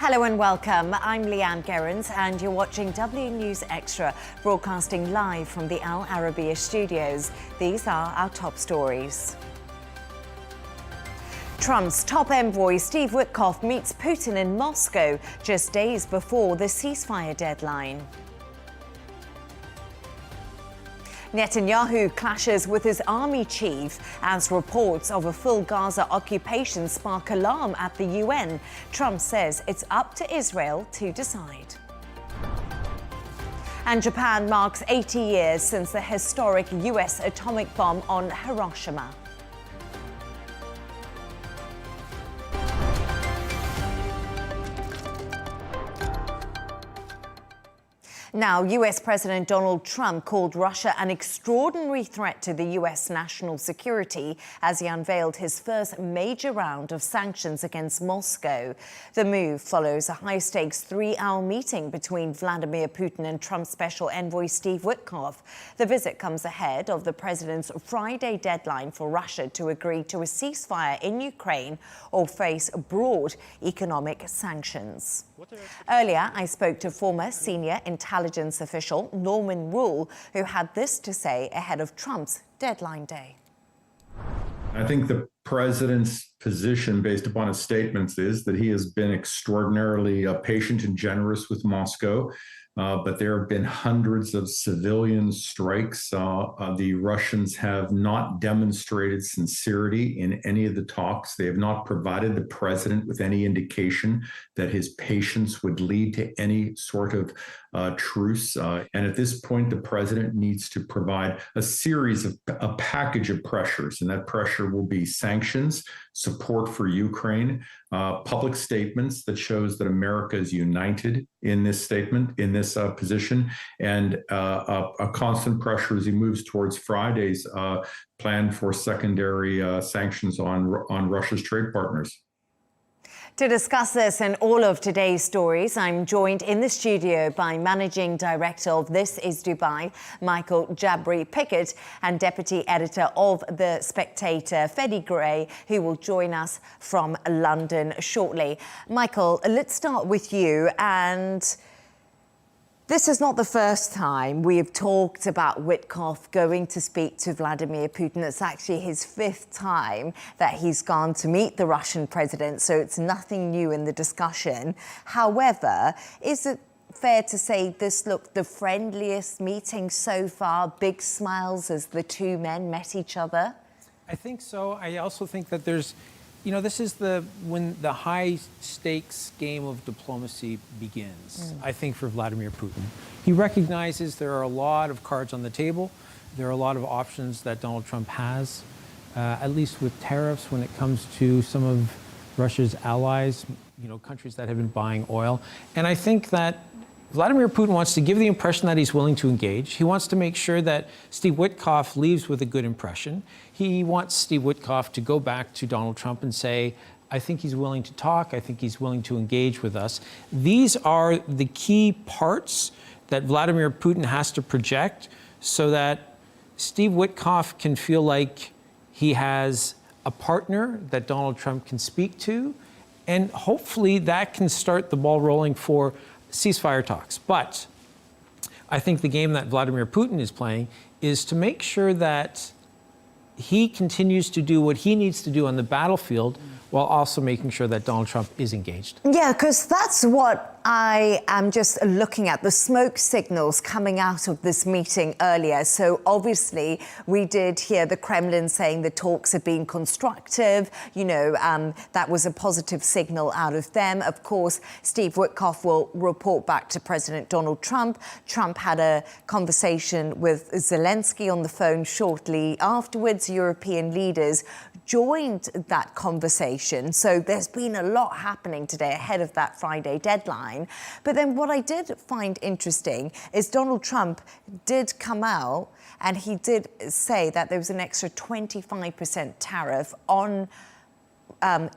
Hello and welcome. I'm Leigh-Ann Gerrans and you're watching W News Extra, broadcasting live from the Al Arabiya studios. These are our top stories. Trump's top envoy Steve Witkoff meets Putin in Moscow just days before the ceasefire deadline. Netanyahu clashes with his army chief as reports of a full Gaza occupation spark alarm at the UN. Trump says it's up to Israel to decide. And Japan marks 80 years since the historic US atomic bomb on Hiroshima. Now, US President Donald Trump called Russia an extraordinary threat to the US national security as he unveiled his first major round of sanctions against Moscow. The move follows a high-stakes 3-hour meeting between Vladimir Putin and Trump's special envoy Steve Witkoff. The visit comes ahead of the president's Friday deadline for Russia to agree to a ceasefire in Ukraine or face broad economic sanctions. Earlier, I spoke to former senior intelligence official Norman Rule, who had this to say ahead of Trump's deadline day. I think the president's position, based upon his statements, is that he has been extraordinarily patient and generous with Moscow. But there have been hundreds of civilian strikes. The Russians have not demonstrated sincerity in any of the talks. They have not provided the president with any indication that his patience would lead to any sort of truce. And at this point, the president needs to provide a package of pressures, and that pressure will be sanctions, support for Ukraine, public statements that shows that America is united in this statement, in this position, and a constant pressure as he moves towards Friday's plan for secondary sanctions on Russia's trade partners. To discuss this and all of today's stories, I'm joined in the studio by Managing Director of This Is Dubai, Michael Jabri-Pickett, and Deputy Editor of The Spectator, Freddy, who will join us from London shortly. Michael, let's start with you. And this is not the first time we have talked about Witkoff going to speak to Vladimir Putin. It's actually his 5th time that he's gone to meet the Russian president, so it's nothing new in the discussion. However, is it fair to say this looked the friendliest meeting so far? Big smiles as the two men met each other? I think so. I also think that there's, this is when the high-stakes game of diplomacy begins, I think, for Vladimir Putin. He recognizes there are a lot of cards on the table. There are a lot of options that Donald Trump has, at least with tariffs when it comes to some of Russia's allies, countries that have been buying oil. And I think that Vladimir Putin wants to give the impression that he's willing to engage. He wants to make sure that Steve Witkoff leaves with a good impression. He wants Steve Witkoff to go back to Donald Trump and say, I think he's willing to talk. I think he's willing to engage with us. These are the key parts that Vladimir Putin has to project so that Steve Witkoff can feel like he has a partner that Donald Trump can speak to. And hopefully that can start the ball rolling for ceasefire talks. But I think the game that Vladimir Putin is playing is to make sure that he continues to do what he needs to do on the battlefield while also making sure that Donald Trump is engaged. Yeah, because that's what I am just looking at, the smoke signals coming out of this meeting earlier. So obviously we did hear the Kremlin saying the talks have been constructive. That was a positive signal out of them. Of course, Steve Witkoff will report back to President Donald Trump. Trump had a conversation with Zelensky on the phone shortly afterwards. European leaders joined that conversation. So there's been a lot happening today ahead of that Friday deadline. But then what I did find interesting is Donald Trump did come out and he did say that there was an extra 25% tariff on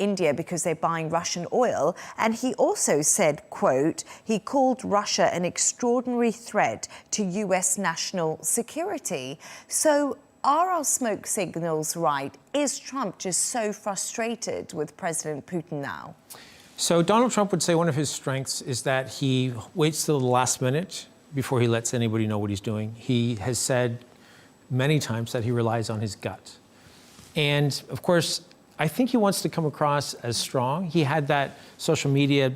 India because they're buying Russian oil. And he also said, quote, he called Russia an extraordinary threat to US national security. So are our smoke signals right? Is Trump just so frustrated with President Putin now? So Donald Trump would say one of his strengths is that he waits till the last minute before he lets anybody know what he's doing. He has said many times that he relies on his gut. And of course, I think he wants to come across as strong. He had that social media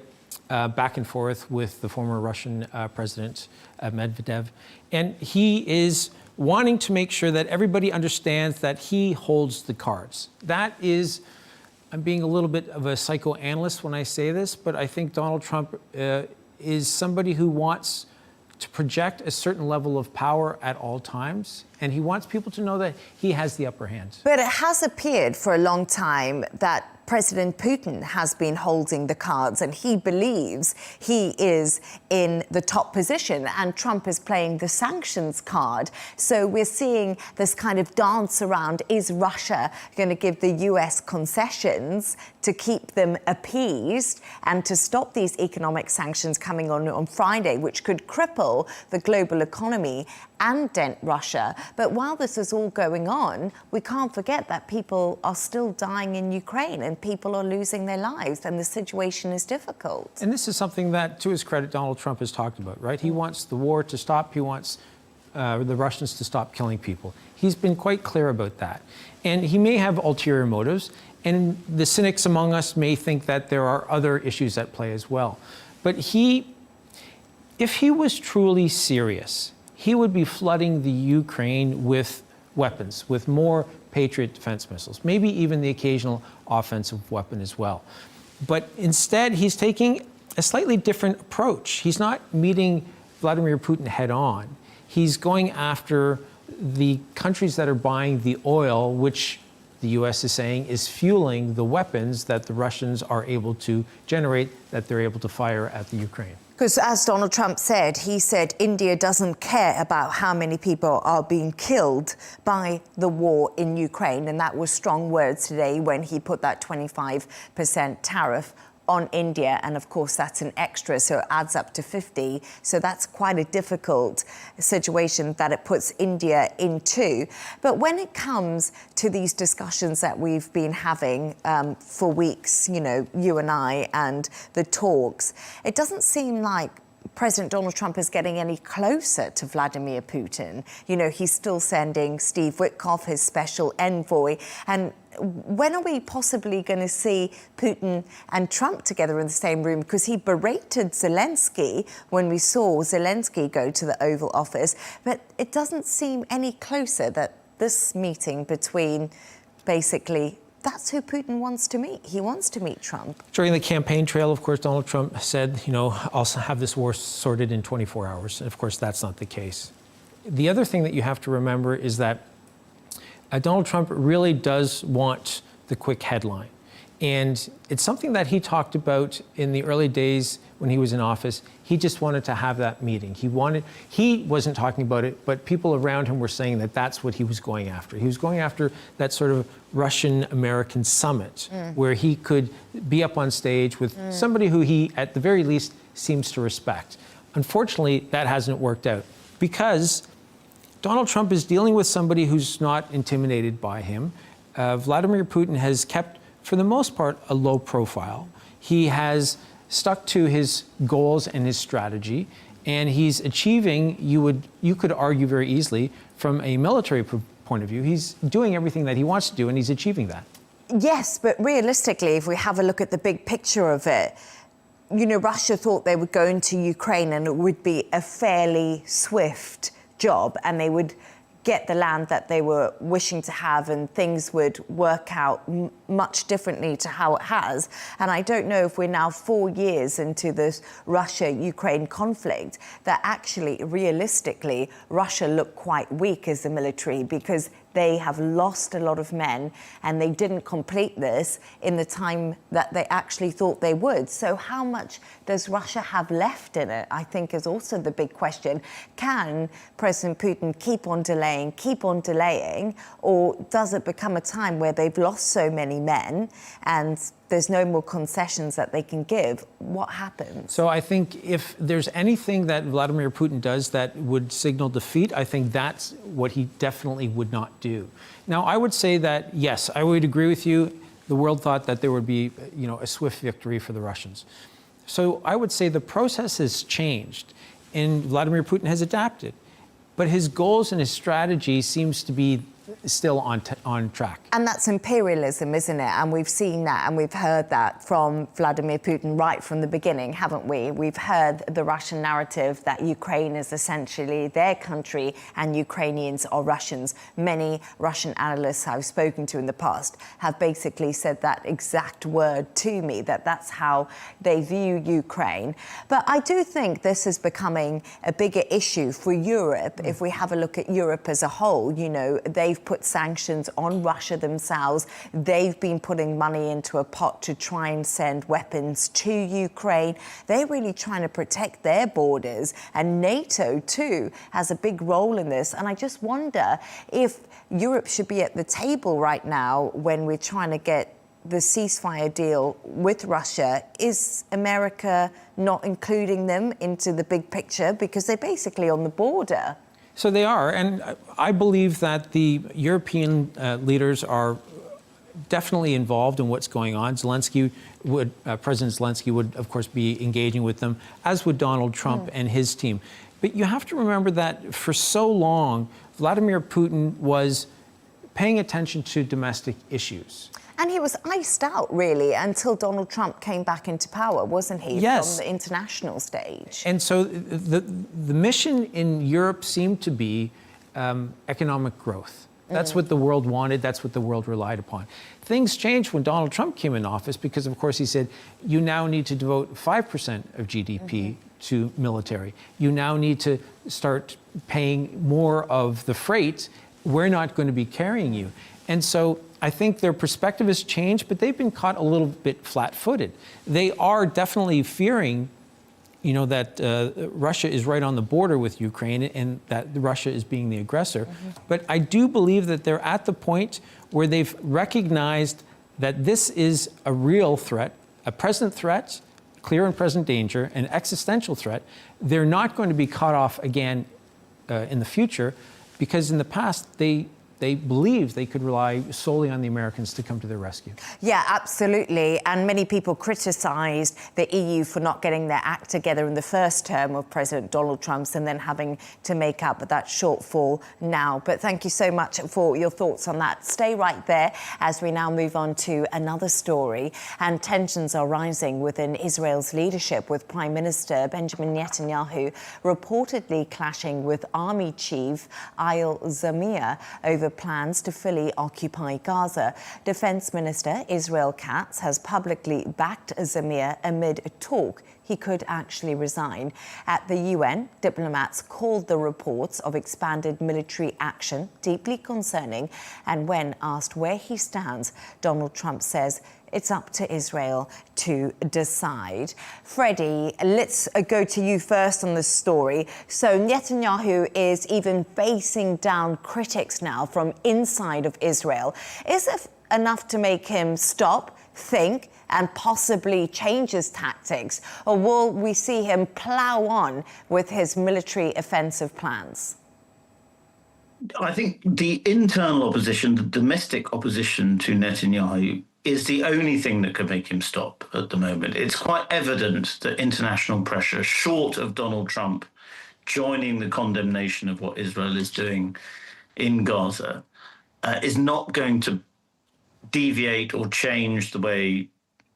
back and forth with the former Russian president, Medvedev. And he is wanting to make sure that everybody understands that he holds the cards. That is, I'm being a little bit of a psychoanalyst when I say this, but I think Donald Trump is somebody who wants to project a certain level of power at all times, and he wants people to know that he has the upper hand. But it has appeared for a long time that President Putin has been holding the cards, and he believes he is in the top position, and Trump is playing the sanctions card. So we're seeing this kind of dance around, is Russia going to give the US concessions to keep them appeased and to stop these economic sanctions coming on Friday, which could cripple the global economy and dent Russia. But while this is all going on, we can't forget that people are still dying in Ukraine and people are losing their lives, and the situation is difficult. And this is something that, to his credit, Donald Trump has talked about, right? He wants the war to stop. He wants the Russians to stop killing people. He's been quite clear about that. And he may have ulterior motives, and the cynics among us may think that there are other issues at play as well. But if he was truly serious, he would be flooding the Ukraine with weapons, with more Patriot defense missiles, maybe even the occasional offensive weapon as well. But instead, he's taking a slightly different approach. He's not meeting Vladimir Putin head on. He's going after the countries that are buying the oil, which the US is saying is fueling the weapons that the Russians are able to generate, that they're able to fire at the Ukraine. Because as Donald Trump said, he said India doesn't care about how many people are being killed by the war in Ukraine. And that was strong words today when he put that 25% tariff on India. And of course, that's an extra, so it adds up to 50. So that's quite a difficult situation that it puts India into. But when it comes to these discussions that we've been having for weeks, you know, you and I, and the talks, it doesn't seem like President Donald Trump is getting any closer to Vladimir Putin. You know, he's still sending Steve Witkoff, his special envoy. And when are we possibly going to see Putin and Trump together in the same room? Because he berated Zelensky when we saw Zelensky go to the Oval Office. But it doesn't seem any closer that this meeting between basically, that's who Putin wants to meet. He wants to meet Trump. During the campaign trail, of course, Donald Trump said, you know, I'll have this war sorted in 24 hours. And of course, that's not the case. The other thing that you have to remember is that Donald Trump really does want the quick headline. And it's something that he talked about in the early days when he was in office. He just wanted to have that meeting. He wasn't talking about it, but people around him were saying that that's what he was going after. He was going after that sort of Russian-American summit where he could be up on stage with somebody who he, at the very least, seems to respect. Unfortunately, that hasn't worked out because Donald Trump is dealing with somebody who's not intimidated by him. Vladimir Putin has kept, for the most part, a low profile. He has stuck to his goals and his strategy, and he's achieving, you could argue very easily, from a military point of view, he's doing everything that he wants to do, and he's achieving that. Yes, but realistically, if we have a look at the big picture of it, you know, Russia thought they would go into Ukraine and it would be a fairly swift job, and they would get the land that they were wishing to have, and things would work out much differently to how it has. And I don't know if we're now 4 years into this Russia-Ukraine conflict that actually, realistically, Russia looked quite weak as a military because they have lost a lot of men and they didn't complete this in the time that they actually thought they would. So how much does Russia have left in it, I think, is also the big question. Can President Putin keep on delaying, or does it become a time where they've lost so many men and there's no more concessions that they can give? What happens? So I think if there's anything that Vladimir Putin does that would signal defeat, I think that's what he definitely would not do. Now, I would say that, yes, I would agree with you. the world thought that there would be, a swift victory for the Russians. So I would say the process has changed, and Vladimir Putin has adapted. But his goals and his strategy seems to be still on track. And that's imperialism, isn't it? And we've seen that and we've heard that from Vladimir Putin right from the beginning, haven't we? We've heard the Russian narrative that Ukraine is essentially their country and Ukrainians are Russians. Many Russian analysts I've spoken to in the past have basically said that exact word to me, that that's how they view Ukraine. But I do think this is becoming a bigger issue for Europe. If we have a look at Europe as a whole, they've put sanctions on Russia themselves. They've been putting money into a pot to try and send weapons to Ukraine. They're really trying to protect their borders. And NATO, too, has a big role in this. And I just wonder if Europe should be at the table right now when we're trying to get the ceasefire deal with Russia. Is America not including them into the big picture? Because they're basically on the border. So they are, and I believe that the European leaders are definitely involved in what's going on. President Zelensky would, of course, be engaging with them, as would Donald Trump and his team. But you have to remember that for so long, Vladimir Putin was paying attention to domestic issues. And he was iced out, really, until Donald Trump came back into power, wasn't he? Yes. From the international stage. And so the mission in Europe seemed to be economic growth. That's what the world wanted. That's what the world relied upon. Things changed when Donald Trump came in office because, of course, he said, you now need to devote 5% of GDP to military. You now need to start paying more of the freight. We're not going to be carrying you. And so I think their perspective has changed, but they've been caught a little bit flat-footed. They are definitely fearing, that Russia is right on the border with Ukraine and that Russia is being the aggressor. But I do believe that they're at the point where they've recognized that this is a real threat, a present threat, clear and present danger, an existential threat. They're not going to be caught off again in the future, because in the past they believed they could rely solely on the Americans to come to their rescue. Yeah, absolutely. And many people criticised the EU for not getting their act together in the first term of President Donald Trump's and then having to make up that shortfall now. But thank you so much for your thoughts on that. Stay right there as we now move on to another story. And tensions are rising within Israel's leadership, with Prime Minister Benjamin Netanyahu reportedly clashing with Army Chief Eyal Zamir over plans to fully occupy Gaza. Defense Minister Israel Katz has publicly backed Zamir amid a talk he could actually resign. At the UN, diplomats called the reports of expanded military action deeply concerning, and when asked where he stands, Donald Trump says it's up to Israel to decide. Freddy, let's go to you first on this story. So Netanyahu is even facing down critics now from inside of Israel. Is it enough to make him stop, think, and possibly change his tactics? Or will we see him plough on with his military offensive plans? I think the internal opposition, the domestic opposition to Netanyahu, is the only thing that could make him stop at the moment. It's quite evident that international pressure, short of Donald Trump joining the condemnation of what Israel is doing in Gaza, is not going to deviate or change the way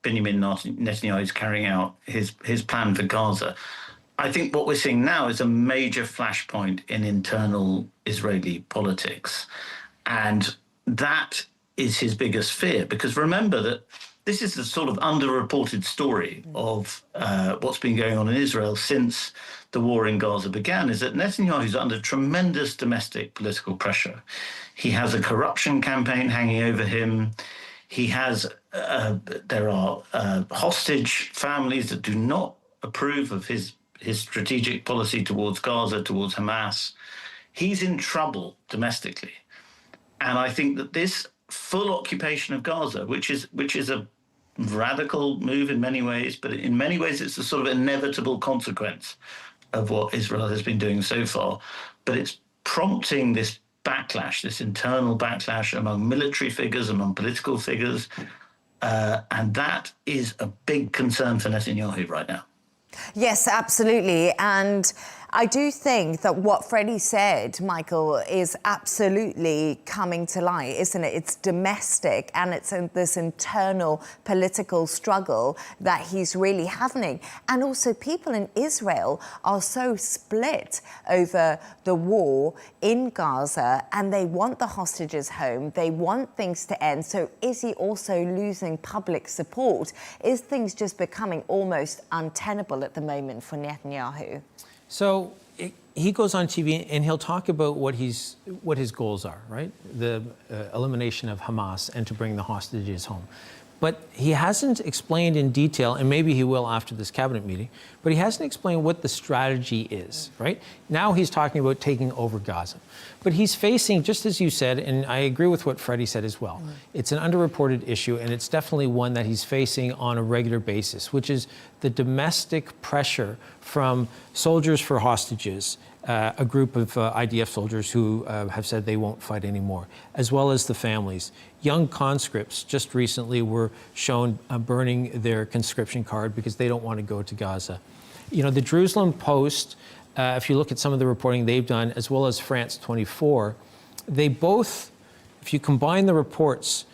Benjamin Netanyahu is carrying out his plan for Gaza. I think what we're seeing now is a major flashpoint in internal Israeli politics. And that is his biggest fear, because remember that this is the sort of underreported story of what's been going on in Israel since the war in Gaza began, is that Netanyahu is under tremendous domestic political pressure. He has a corruption campaign hanging over him. He has, there are hostage families that do not approve of his strategic policy towards Gaza, towards Hamas. He's in trouble domestically. And I think that this full occupation of Gaza, which is a radical move in many ways, but in many ways it's a sort of inevitable consequence of what Israel has been doing so far. But it's prompting this backlash, this internal backlash among military figures, among political figures, And that is a big concern for Netanyahu right now. Yes, absolutely. And I do think that what Freddy said, Michael, is absolutely coming to light, isn't it? It's domestic, and it's this internal political struggle that he's really having. And also people in Israel are so split over the war in Gaza, and they want the hostages home. They want things to end. So is he also losing public support? Is things just becoming almost untenable at the moment for Netanyahu? So he goes on TV and he'll talk about what his goals are, right? The elimination of Hamas and to bring the hostages home. But he hasn't explained in detail, and maybe he will after this cabinet meeting, but he hasn't explained what the strategy is, right? Now he's talking about taking over Gaza. But he's facing, just as you said, and I agree with what Freddy said as well, it's an underreported issue, and it's definitely one that he's facing on a regular basis, which is the domestic pressure from soldiers for hostages, a group of IDF soldiers who have said they won't fight anymore, as well as the families. Young conscripts just recently were shown burning their conscription card because they don't want to go to Gaza. You know, the Jerusalem Post, if you look at some of the reporting they've done, as well as France 24, they both, if you combine the reports,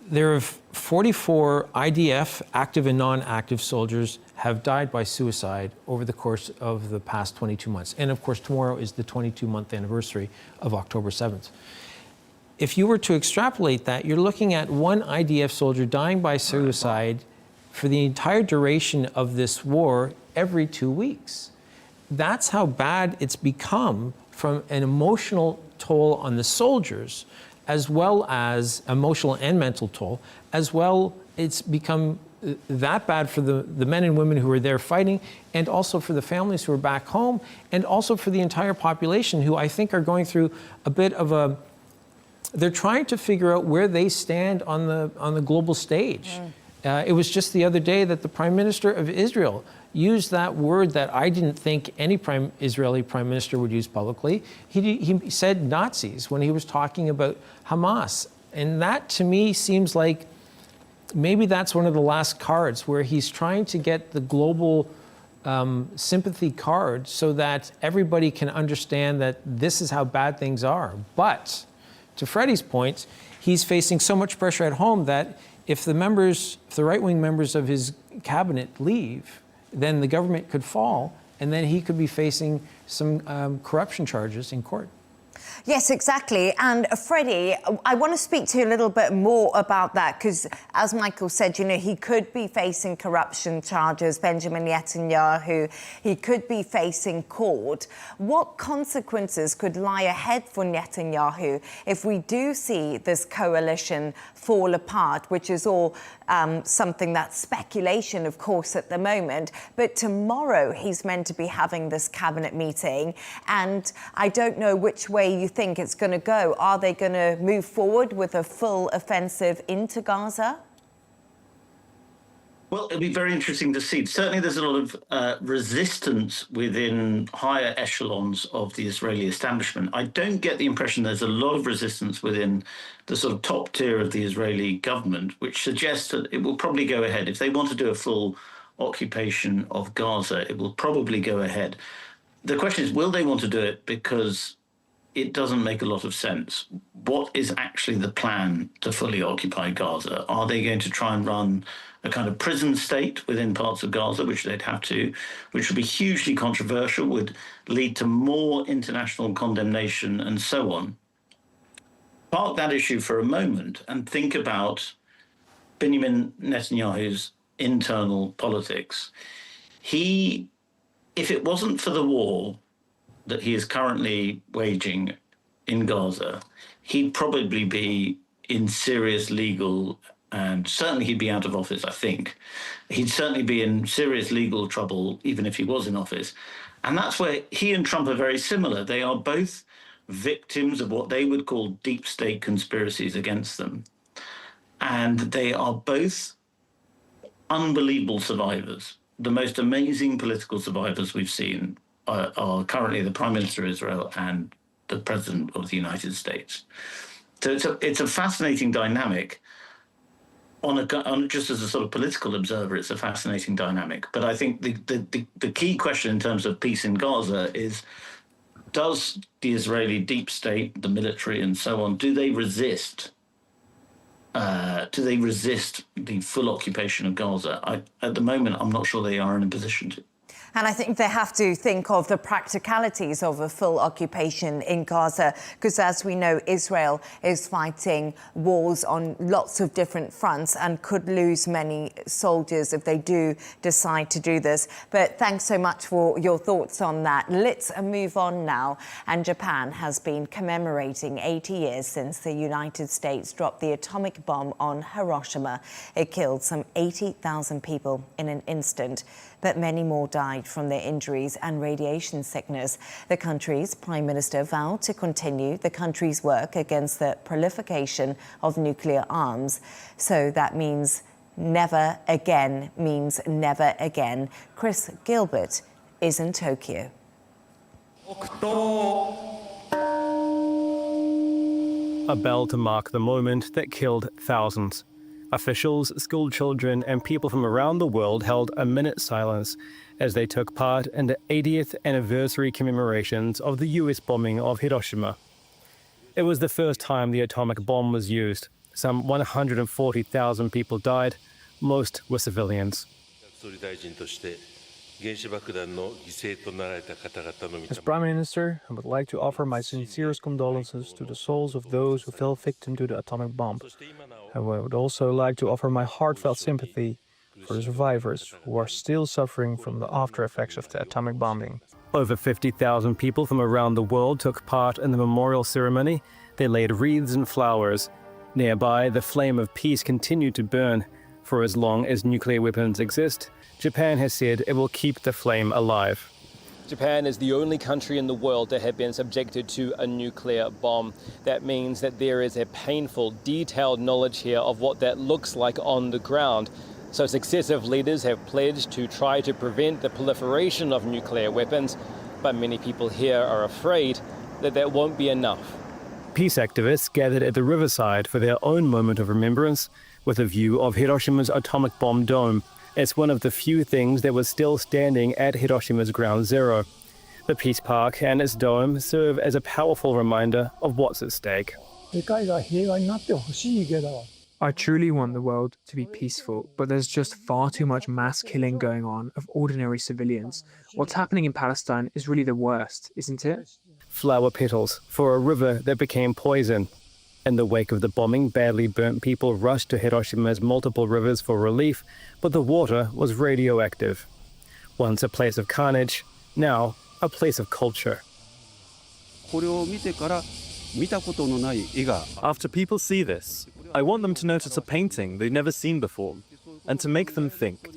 there are 44 IDF active and non-active soldiers have died by suicide over the course of the past 22 months. And of course, tomorrow is the 22-month anniversary of October 7th. If you were to extrapolate that, you're looking at one IDF soldier dying by suicide for the entire duration of this war every 2 weeks. That's how bad it's become, from an emotional toll on the soldiers, as well as emotional and mental toll, as well it's become that bad for the men and women who are there fighting, and also for the families who are back home, and also for the entire population, who I think are going through a bit of a, they're trying to figure out where they stand on the global stage. It was just the other day that the Prime Minister of Israel used that word that I didn't think any Israeli Prime Minister would use publicly. He said Nazis when he was talking about Hamas. And that, to me, seems like maybe that's one of the last cards where he's trying to get the global sympathy card so that everybody can understand that this is how bad things are. But to Freddy's point, he's facing so much pressure at home that if the right-wing members of his cabinet leave, then the government could fall, and then he could be facing some corruption charges in court. Yes, exactly. And Freddy, I want to speak to you a little bit more about that, because as Michael said, you know, he could be facing corruption charges, Benjamin Netanyahu, he could be facing court. What consequences could lie ahead for Netanyahu if we do see this coalition fall apart, which is all something that's speculation, of course, at the moment. But tomorrow he's meant to be having this cabinet meeting, and I don't know which way you think it's going to go. Are they going to move forward with a full offensive into Gaza? Well, it'll be very interesting to see. Certainly there's a lot of resistance within higher echelons of the Israeli establishment. I don't get the impression there's a lot of resistance within the sort of top tier of the Israeli government, which suggests that it will probably go ahead. If they want to do a full occupation of Gaza, it will probably go ahead. The question is, will they want to do it? Because it doesn't make a lot of sense. What is actually the plan to fully occupy Gaza? Are they going to try and run a kind of prison state within parts of Gaza, which they'd have to, which would be hugely controversial, would lead to more international condemnation and so on? Park that issue for a moment and think about Benjamin Netanyahu's internal politics. If it wasn't for the war that he is currently waging in Gaza, he'd probably be in serious legal, and certainly he'd be out of office, I think. He'd certainly be in serious legal trouble, even if he was in office. And that's where he and Trump are very similar. They are both victims of what they would call deep state conspiracies against them. And they are both unbelievable survivors. The most amazing political survivors we've seen are currently the Prime Minister of Israel and the President of the United States. So it's a fascinating dynamic. just as a sort of political observer, it's a fascinating dynamic. But I think the key question in terms of peace in Gaza is, does the Israeli deep state, the military and so on, do they resist the full occupation of Gaza? At the moment, I'm not sure they are in a position to. And I think they have to think of the practicalities of a full occupation in Gaza, because as we know, Israel is fighting wars on lots of different fronts and could lose many soldiers if they do decide to do this. But thanks so much for your thoughts on that. Let's move on now. And Japan has been commemorating 80 years since the United States dropped the atomic bomb on Hiroshima. It killed some 80,000 people in an instant, but many more died from their injuries and radiation sickness. The country's Prime Minister vowed to continue the country's work against the proliferation of nuclear arms. So that means never again means never again. Chris Gilbert is in Tokyo. A bell to mark the moment that killed thousands. Officials, school children, and people from around the world held a minute's silence as they took part in the 80th anniversary commemorations of the US bombing of Hiroshima. It was the first time the atomic bomb was used. Some 140,000 people died. Most were civilians. As Prime Minister, I would like to offer my sincerest condolences to the souls of those who fell victim to the atomic bomb. I would also like to offer my heartfelt sympathy for the survivors who are still suffering from the after effects of the atomic bombing. Over 50,000 people from around the world took part in the memorial ceremony. They laid wreaths and flowers. Nearby, the flame of peace continued to burn. For as long as nuclear weapons exist, Japan has said it will keep the flame alive. Japan is the only country in the world that has been subjected to a nuclear bomb. That means that there is a painful, detailed knowledge here of what that looks like on the ground. So successive leaders have pledged to try to prevent the proliferation of nuclear weapons, but many people here are afraid that that won't be enough. Peace activists gathered at the riverside for their own moment of remembrance with a view of Hiroshima's atomic bomb dome. It's one of the few things that was still standing at Hiroshima's ground zero. The Peace Park and its dome serve as a powerful reminder of what's at stake. I truly want the world to be peaceful, but there's just far too much mass killing going on of ordinary civilians. What's happening in Palestine is really the worst, isn't it? Flower petals for a river that became poison. In the wake of the bombing, badly burnt people rushed to Hiroshima's multiple rivers for relief, but the water was radioactive. Once a place of carnage, now a place of culture. After people see this, I want them to notice a painting they've never seen before, and to make them think.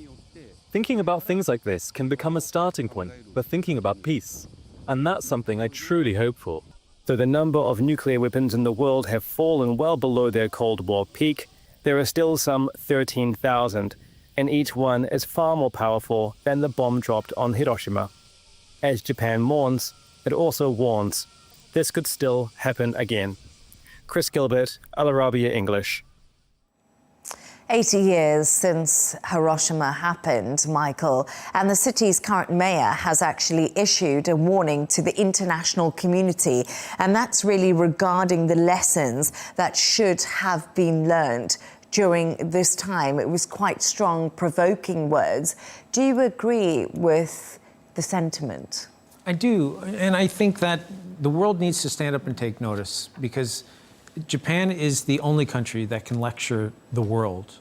Thinking about things like this can become a starting point for thinking about peace, and that's something I truly hope for. Though the number of nuclear weapons in the world have fallen well below their Cold War peak, there are still some 13,000, and each one is far more powerful than the bomb dropped on Hiroshima. As Japan mourns, it also warns, this could still happen again. Chris Gilbert, Arabiya English. 80 years since Hiroshima happened, Michael, and the city's current mayor has actually issued a warning to the international community, and that's really regarding the lessons that should have been learned during this time. It was quite strong, provoking words. Do you agree with the sentiment? I do, and I think that the world needs to stand up and take notice, because Japan is the only country that can lecture the world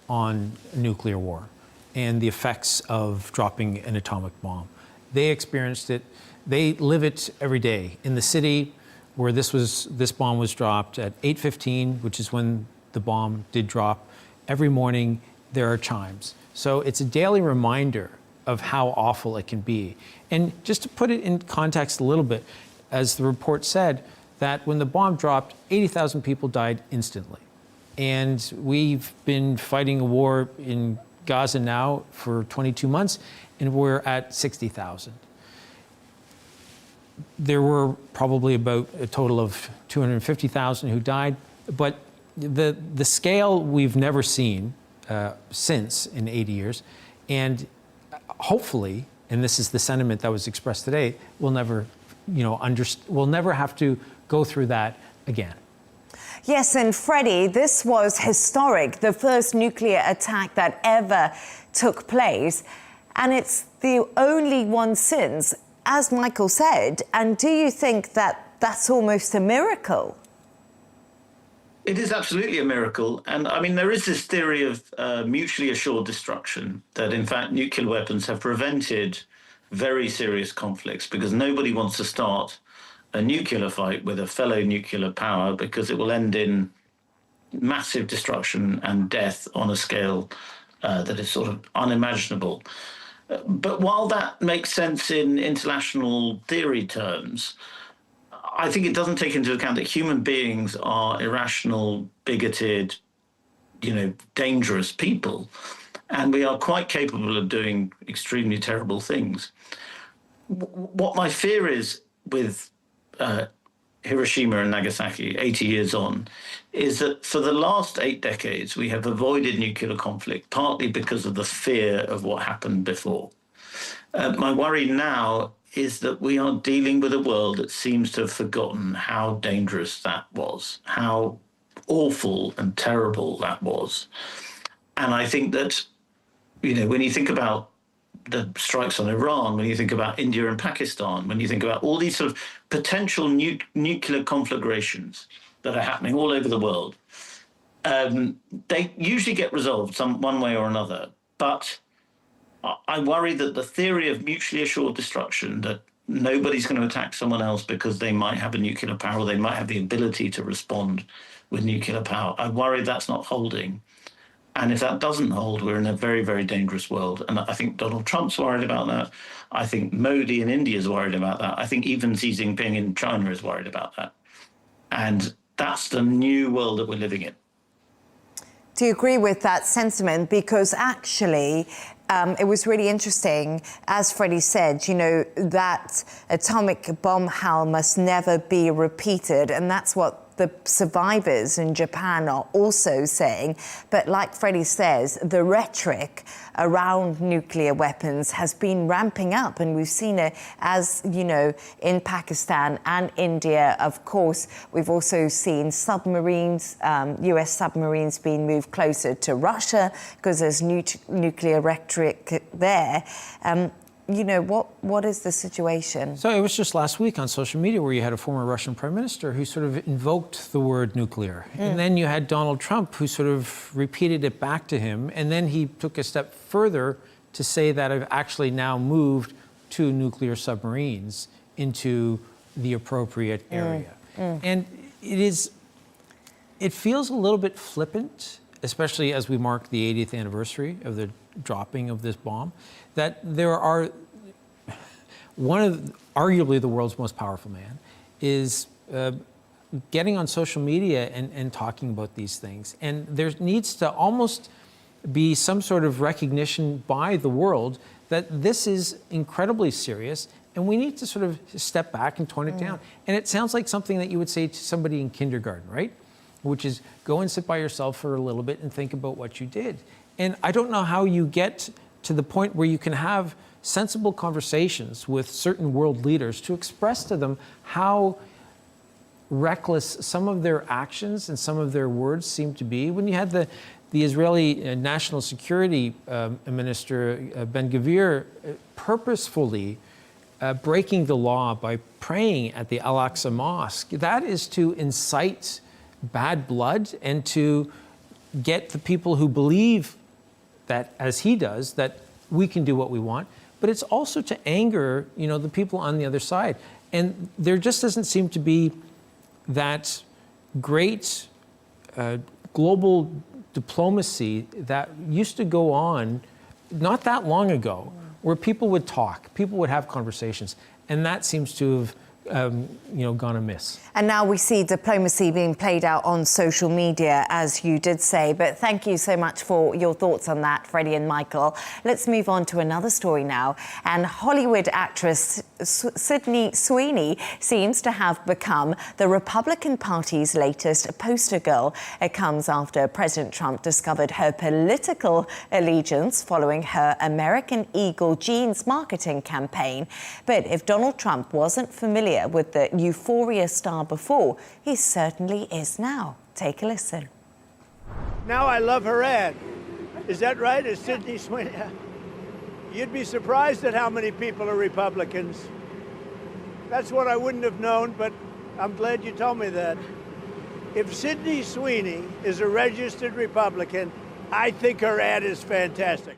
on nuclear war and the effects of dropping an atomic bomb. They experienced it. They live it every day. In the city where this bomb was dropped at 8:15, which is when the bomb did drop, every morning there are chimes. So it's a daily reminder of how awful it can be. And just to put it in context a little bit, as the report said, that when the bomb dropped, 80,000 people died instantly. And we've been fighting a war in Gaza now for 22 months, and we're at 60,000. There were probably about a total of 250,000 who died, but the scale we've never seen since in 80 years, and hopefully, and this is the sentiment that was expressed today, we'll never, we'll never have to go through that again. Yes, and Freddy, this was historic, the first nuclear attack that ever took place, and it's the only one since, as Michael said. And do you think that that's almost a miracle? It is absolutely a miracle. And I mean, there is this theory of mutually assured destruction, that in fact nuclear weapons have prevented very serious conflicts, because nobody wants to start a nuclear fight with a fellow nuclear power, because it will end in massive destruction and death on a scale that is sort of unimaginable. But while that makes sense in international theory terms, I think it doesn't take into account that human beings are irrational, bigoted, dangerous people. And we are quite capable of doing extremely terrible things. What my fear is with Hiroshima and Nagasaki, 80 years on, is that for the last 8 decades, we have avoided nuclear conflict, partly because of the fear of what happened before. My worry now is that we are dealing with a world that seems to have forgotten how dangerous that was, how awful and terrible that was. And I think that, when you think about the strikes on Iran, when you think about India and Pakistan, when you think about all these sort of potential nuclear conflagrations that are happening all over the world, they usually get resolved one way or another. But I worry that the theory of mutually assured destruction, that nobody's going to attack someone else because they might have a nuclear power, or they might have the ability to respond with nuclear power, I worry that's not holding. And if that doesn't hold, we're in a very, very dangerous world. And I think Donald Trump's worried about that. I think Modi in India is worried about that. I think even Xi Jinping in China is worried about that. And that's the new world that we're living in. Do you agree with that sentiment? Because actually, it was really interesting, as Freddy said, that atomic bomb hell must never be repeated. And that's what the survivors in Japan are also saying. But like Freddy says, the rhetoric around nuclear weapons has been ramping up. And we've seen it, as in Pakistan and India. Of course, we've also seen submarines, US submarines being moved closer to Russia because there's nuclear rhetoric there. What is the situation? So it was just last week on social media where you had a former Russian prime minister who sort of invoked the word nuclear. And then you had Donald Trump who sort of repeated it back to him. And then he took a step further to say that I've actually now moved 2 nuclear submarines into the appropriate area. And it feels a little bit flippant, especially as we mark the 80th anniversary of the dropping of this bomb, that there are arguably the world's most powerful man is getting on social media and talking about these things. And there needs to almost be some sort of recognition by the world that this is incredibly serious, and we need to sort of step back and tone it down. And it sounds like something that you would say to somebody in kindergarten, right? Which is go and sit by yourself for a little bit and think about what you did. And I don't know how you get to the point where you can have sensible conversations with certain world leaders to express to them how reckless some of their actions and some of their words seem to be. When you had the Israeli National Security Minister, Ben-Gvir, purposefully breaking the law by praying at the Al-Aqsa Mosque, that is to incite bad blood and to get the people who believe that, as he does, that we can do what we want, but it's also to anger, the people on the other side. And there just doesn't seem to be that great global diplomacy that used to go on not that long ago, where people would talk, people would have conversations, and that seems to have gone amiss. And now we see diplomacy being played out on social media, as you did say. But thank you so much for your thoughts on that, Freddy and Michael. Let's move on to another story now. And Hollywood actress Sydney Sweeney seems to have become the Republican Party's latest poster girl. It comes after President Trump discovered her political allegiance following her American Eagle jeans marketing campaign. But if Donald Trump wasn't familiar with the Euphoria star before, he certainly is now. Take a listen. Now I love her ad. Is that right? Is Sydney Sweeney? You'd be surprised at how many people are Republicans. That's what I wouldn't have known, but I'm glad you told me that. If Sydney Sweeney is a registered Republican, I think her ad is fantastic.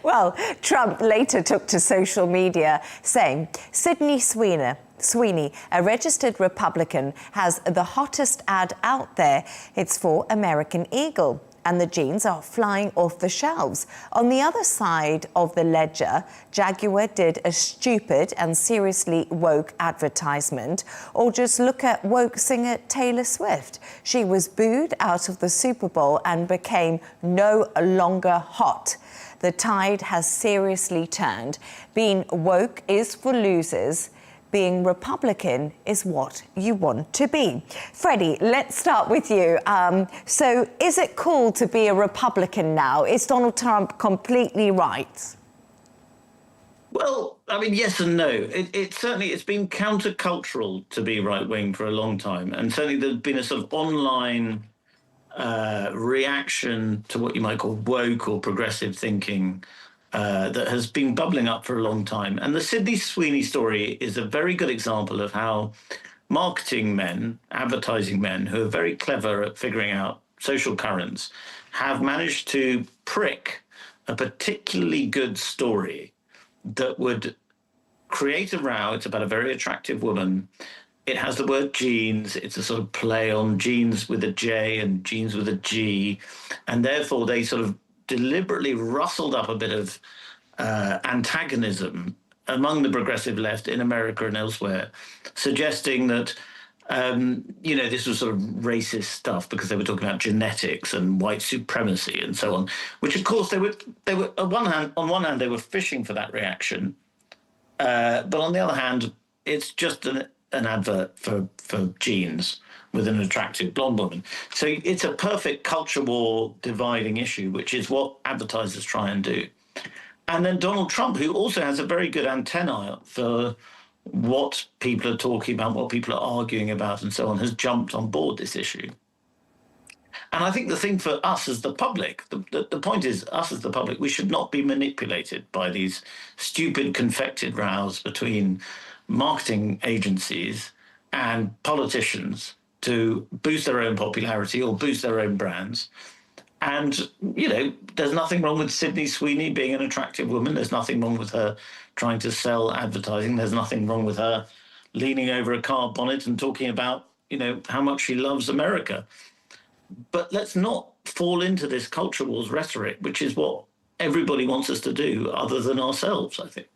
Well, Trump later took to social media saying, Sydney Sweeney, a registered Republican, has the hottest ad out there. It's for American Eagle, and the jeans are flying off the shelves. On the other side of the ledger, Jaguar did a stupid and seriously woke advertisement. Or just look at woke singer Taylor Swift. She was booed out of the Super Bowl and became no longer hot. The tide has seriously turned. Being woke is for losers. Being Republican is what you want to be. Freddie, let's start with you. So is it cool to be a Republican now? Is Donald Trump completely right? Well, I mean, yes and no. It's been countercultural to be right-wing for a long time. And certainly there's been a sort of online reaction to what you might call woke or progressive thinking that has been bubbling up for a long time. And the Sydney Sweeney story is a very good example of how marketing men, advertising men, who are very clever at figuring out social currents, have managed to prick a particularly good story that would create a row. It's about a very attractive woman. It has the word jeans. It's a sort of play on jeans with a J and jeans with a G. And therefore, they sort of deliberately rustled up a bit of antagonism among the progressive left in America and elsewhere, suggesting that, this was sort of racist stuff because they were talking about genetics and white supremacy and so on, which, of course, they were on one hand, they were fishing for that reaction. But on the other hand, it's just an advert for jeans with an attractive blonde woman. So it's a perfect culture war dividing issue, which is what advertisers try and do. And then Donald Trump, who also has a very good antenna for what people are talking about, what people are arguing about and so on, has jumped on board this issue. And I think the thing for us as the public, the point is, us as the public, we should not be manipulated by these stupid confected rows between marketing agencies and politicians to boost their own popularity or boost their own brands. And, there's nothing wrong with Sydney Sweeney being an attractive woman. There's nothing wrong with her trying to sell advertising. There's nothing wrong with her leaning over a car bonnet and talking about, how much she loves America. But let's not fall into this culture wars rhetoric, which is what everybody wants us to do other than ourselves, I think.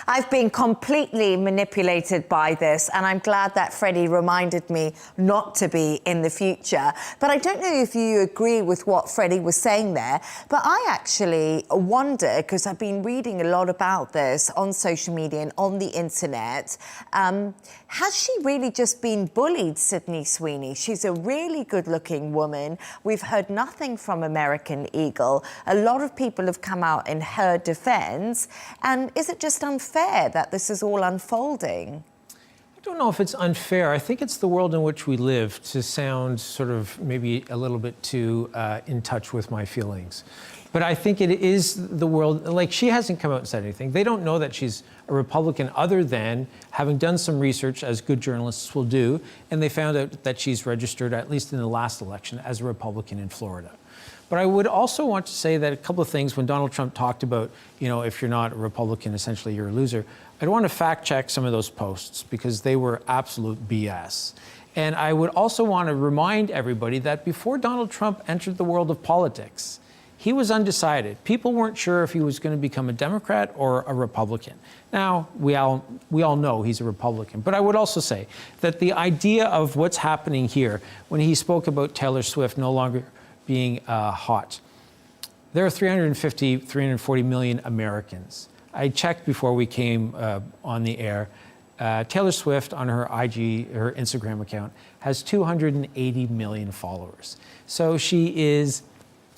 I've been completely manipulated by this, and I'm glad that Freddie reminded me not to be in the future. But I don't know if you agree with what Freddie was saying there, but I actually wonder, because I've been reading a lot about this on social media and on the internet, has she really just been bullied, Sydney Sweeney? She's a really good-looking woman. We've heard nothing from American Eagle. A lot of people have come out in her defense. And is it just unfair that this is all unfolding? I don't know if it's unfair. I think it's the world in which we live, to sound sort of maybe a little bit too in touch with my feelings. But I think it is the world, like, she hasn't come out and said anything. They don't know that she's a Republican other than having done some research, as good journalists will do, and they found out that she's registered, at least in the last election, as a Republican in Florida. But I would also want to say that a couple of things, when Donald Trump talked about, if you're not a Republican, essentially you're a loser, I'd want to fact check some of those posts because they were absolute BS. And I would also want to remind everybody that before Donald Trump entered the world of politics, he was undecided. People weren't sure if he was going to become a Democrat or a Republican. Now, we all know he's a Republican. But I would also say that the idea of what's happening here, when he spoke about Taylor Swift no longer being hot, there are 340 million Americans. I checked before we came on the air. Taylor Swift on her Instagram account has 280 million followers. So she is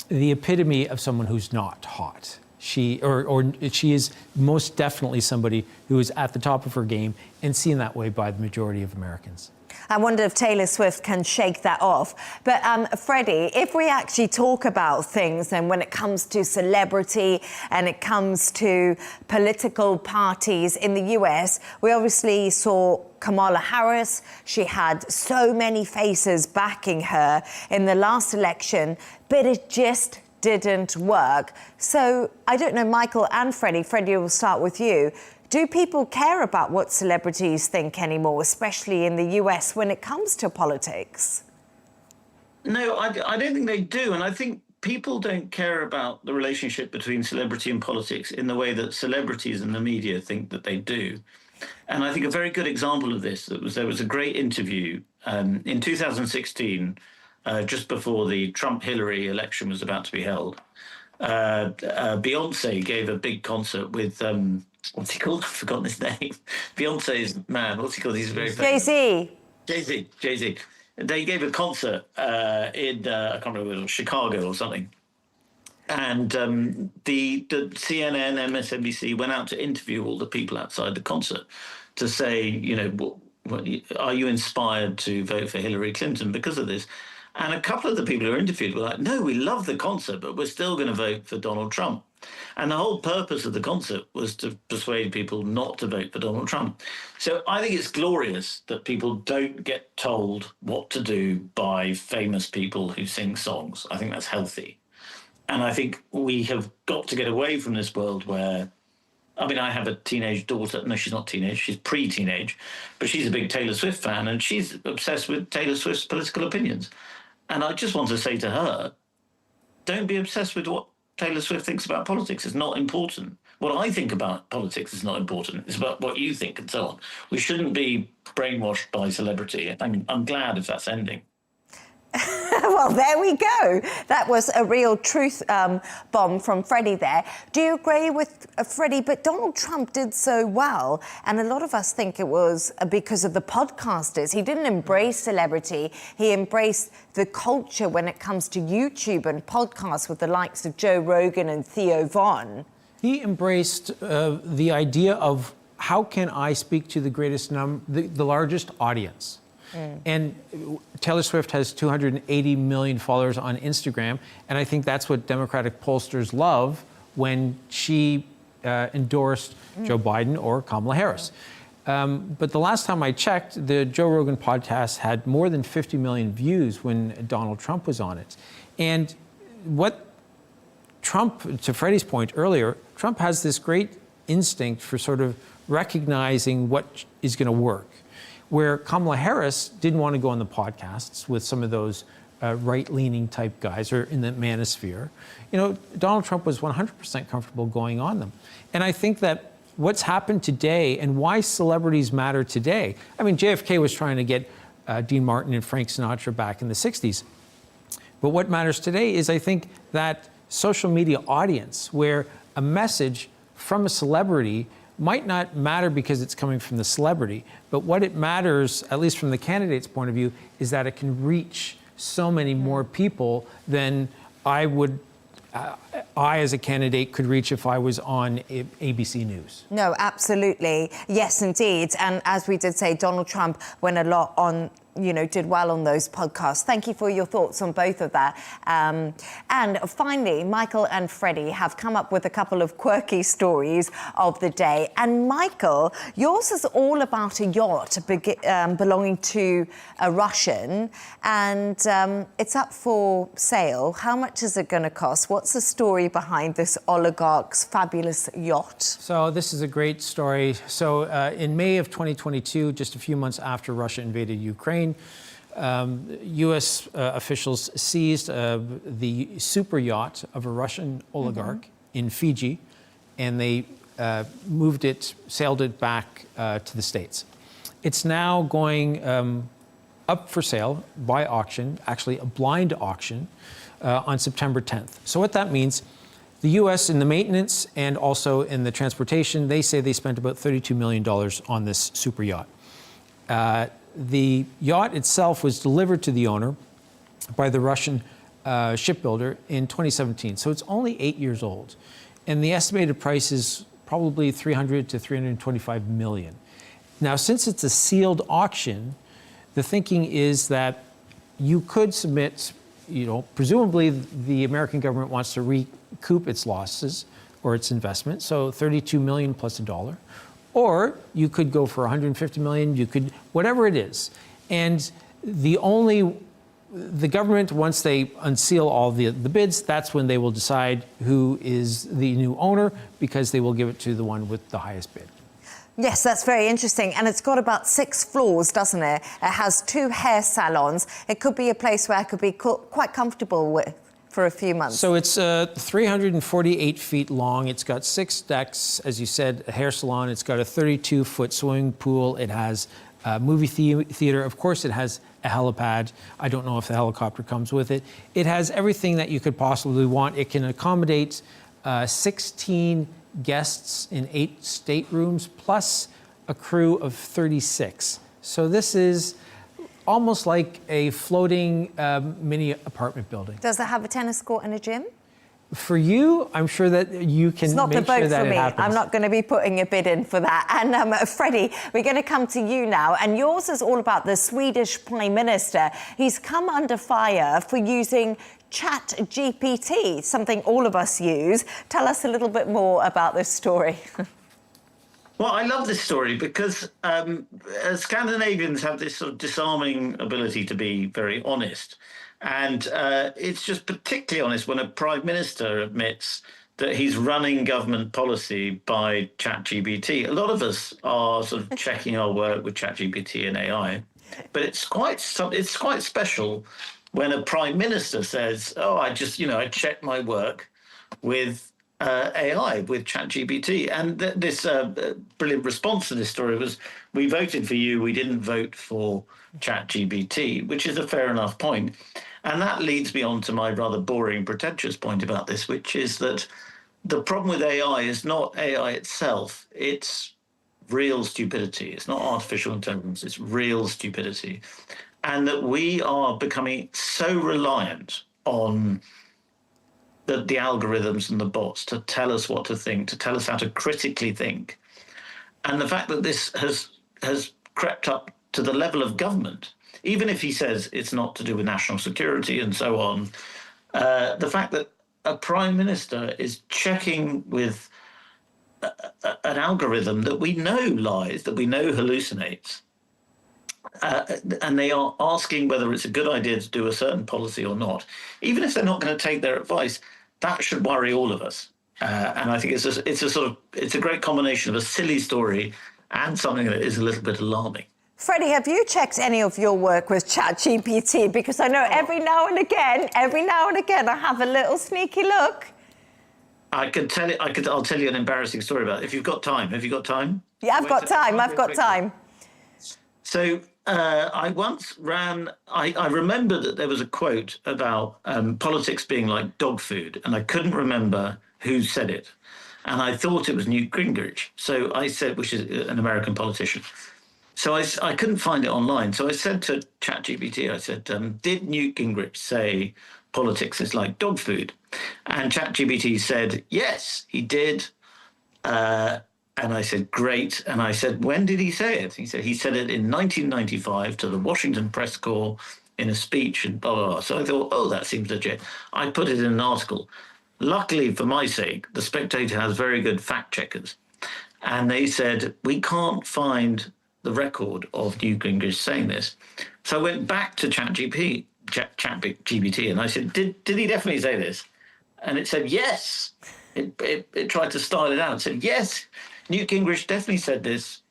the epitome of someone who's not hot. She is most definitely somebody who is at the top of her game and seen that way by the majority of Americans. I wonder if Taylor Swift can shake that off. But Freddy, if we actually talk about things, and when it comes to celebrity and it comes to political parties in the US, we obviously saw Kamala Harris. She had so many faces backing her in the last election, but it just didn't work. So I don't know, Michael and Freddy. Freddy, we'll start with you. Do people care about what celebrities think anymore, especially in the US when it comes to politics? No, I don't think they do. And I think people don't care about the relationship between celebrity and politics in the way that celebrities and the media think that they do. And I think a very good example of this, there was a great interview in 2016, just before the Trump-Hillary election was about to be held. Beyonce gave a big concert with... what's he called? I've forgotten his name. Beyonce's man. What's he called? He's very famous. Jay-Z. They gave a concert in, I can't remember, it was Chicago or something. And the CNN, MSNBC went out to interview all the people outside the concert to say, you know, are you inspired to vote for Hillary Clinton because of this? And a couple of the people who were interviewed were like, no, we love the concert, but we're still going to vote for Donald Trump. And the whole purpose of the concert was to persuade people not to vote for Donald Trump. So I think it's glorious that people don't get told what to do by famous people who sing songs. I think that's healthy. And I think we have got to get away from this world where, I mean, I have a teenage daughter. No, she's not teenage. She's pre-teenage. But she's a big Taylor Swift fan, and she's obsessed with Taylor Swift's political opinions. And I just want to say to her, don't be obsessed with what Taylor Swift thinks about politics. It's not important. What I think about politics is not important. It's about what you think and so on. We shouldn't be brainwashed by celebrity. I'm glad if that's ending. Well, there we go. That was a real truth bomb from Freddy there. Do you agree with Freddy? But Donald Trump did so well, and a lot of us think it was because of the podcasters. He didn't embrace celebrity. He embraced the culture when it comes to YouTube and podcasts with the likes of Joe Rogan and Theo Von. He embraced the idea of how can I speak to the greatest the largest audience. And Taylor Swift has 280 million followers on Instagram, and I think that's what Democratic pollsters love when she endorsed Joe Biden or Kamala Harris. But the last time I checked, the Joe Rogan podcast had more than 50 million views when Donald Trump was on it. And what Trump, to Freddie's point earlier, Trump has this great instinct for sort of recognizing what is going to work. Where Kamala Harris didn't want to go on the podcasts with some of those right-leaning type guys or in the manosphere, you know, Donald Trump was 100% comfortable going on them. And I think that what's happened today and why celebrities matter today, I mean, JFK was trying to get Dean Martin and Frank Sinatra back in the 60s. But what matters today is, I think, that social media audience where a message from a celebrity might not matter because it's coming from the celebrity, but what it matters, at least from the candidate's point of view, is that it can reach so many more people than I as a candidate could reach if I was on ABC News. No, absolutely. Yes, indeed. And as we did say, Donald Trump went a lot on, you know, did well on those podcasts. Thank you for your thoughts on both of that. And finally, Michael and Freddy have come up with a couple of quirky stories of the day. And Michael, yours is all about a yacht belonging to a Russian, and it's up for sale. How much is it going to cost? What's the story behind this oligarch's fabulous yacht? So this is a great story. So in May of 2022, just a few months after Russia invaded Ukraine, U.S. officials seized the super yacht of a Russian oligarch in Fiji, and they sailed it back to the States. It's now going up for sale by auction, actually a blind auction, on September 10th. So what that means The U.S. in the maintenance and also in the transportation, they say they spent about $32 million on this super yacht. The yacht itself was delivered to the owner by the Russian shipbuilder in 2017, so it's only 8 years old. And the estimated price is probably 300 to 325 million. Now, since it's a sealed auction, the thinking is that you could submit, presumably the American government wants to recoup its losses or its investment, so 32 million plus $1. Or you could go for 150 million, you could, whatever it is. And the government, once they unseal all the bids, that's when they will decide who is the new owner, because they will give it to the one with the highest bid. Yes, that's very interesting. And it's got about 6 floors, doesn't it? It has 2 hair salons. It could be a place where I could be quite comfortable with for a few months. So it's 348 feet long. It's got 6 decks, as you said, a hair salon. It's got a 32-foot swimming pool. It has a movie theater. Of course, it has a helipad. I don't know if the helicopter comes with it. It has everything that you could possibly want. It can accommodate 16 guests in 8 staterooms, plus a crew of 36. So this is almost like a floating mini apartment building. Does it have a tennis court and a gym? For you, I'm sure that you can make sure that it happens. I'm not going to be putting a bid in for that. And Freddy, we're going to come to you now. And yours is all about the Swedish Prime Minister. He's come under fire for using ChatGPT, something all of us use. Tell us a little bit more about this story. Well, I love this story because Scandinavians have this sort of disarming ability to be very honest. And it's just particularly honest when a prime minister admits that he's running government policy by ChatGPT. A lot of us are sort of checking our work with ChatGPT and AI, but it's quite special when a prime minister says, "Oh, I checked my work with AI, with ChatGPT." And this brilliant response to this story was, "We voted for you, we didn't vote for ChatGPT," which is a fair enough point. And that leads me on to my rather boring, pretentious point about this, which is that the problem with AI is not AI itself, it's real stupidity. It's not artificial intelligence, it's real stupidity. And that we are becoming so reliant on the algorithms and the bots to tell us what to think, to tell us how to critically think. And the fact that this has crept up to the level of government, even if he says it's not to do with national security and so on, the fact that a prime minister is checking with an algorithm that we know lies, that we know hallucinates, and they are asking whether it's a good idea to do a certain policy or not, even if they're not going to take their advice, that should worry all of us. And I think it's a great combination of a silly story and something that is a little bit alarming. Freddie, have you checked any of your work with ChatGPT? Because I know every now and again, I have a little sneaky look. I'll tell you an embarrassing story about it. If you've got time. Have you got time? Yeah, I've got time. So I once I remember that there was a quote about politics being like dog food, and I couldn't remember who said it. And I thought it was Newt Gingrich. So I said, which is an American politician. So I couldn't find it online. So I said to ChatGPT, I said, did Newt Gingrich say politics is like dog food? And ChatGPT said, yes, he did. And I said, great. And I said, when did he say it? He said it in 1995 to the Washington Press Corps in a speech and blah, blah, blah. So I thought, oh, that seems legit. I put it in an article. Luckily, for my sake, the Spectator has very good fact checkers. And they said, we can't find the record of Newt Gingrich saying this. So I went back to ChatGPT and I said, did he definitely say this? And it said, yes. It tried to style it out. It said, yes, Newt Gingrich definitely said this,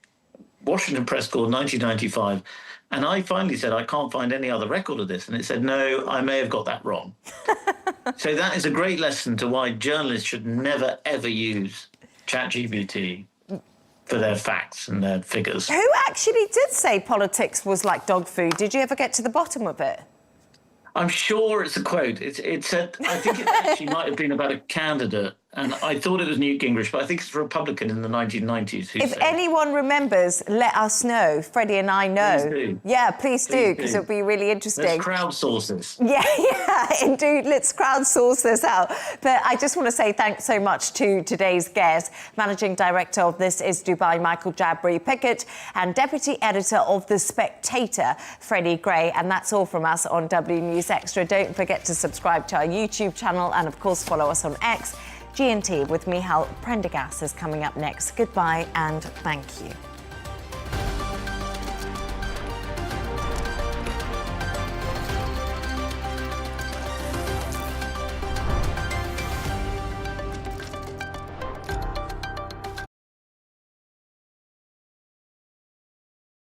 Washington Press Corps, 1995. And I finally said, I can't find any other record of this. And it said, no, I may have got that wrong. So that is a great lesson to why journalists should never, ever use ChatGPT for their facts and their figures. Who actually did say politics was like dog food? Did you ever get to the bottom of it? I'm sure it's a quote. It said, I think it actually might have been about a candidate, and I thought it was Newt Gingrich, but I think it's a Republican in the 1990s. Who If said, anyone remembers, let us know. Freddie and I know. Please do. Yeah, please do, because do. it'll be really interesting. Let's crowdsource this. Yeah, indeed. Let's crowdsource this out. But I just want to say thanks so much to today's guest, Managing Director of This Is Dubai, Michael Jabri-Pickett, and Deputy Editor of The Spectator, Freddy Gray. And that's all from us on W News Extra. Don't forget to subscribe to our YouTube channel and, of course, follow us on X. G&T with Michal Prendergast is coming up next. Goodbye and thank you.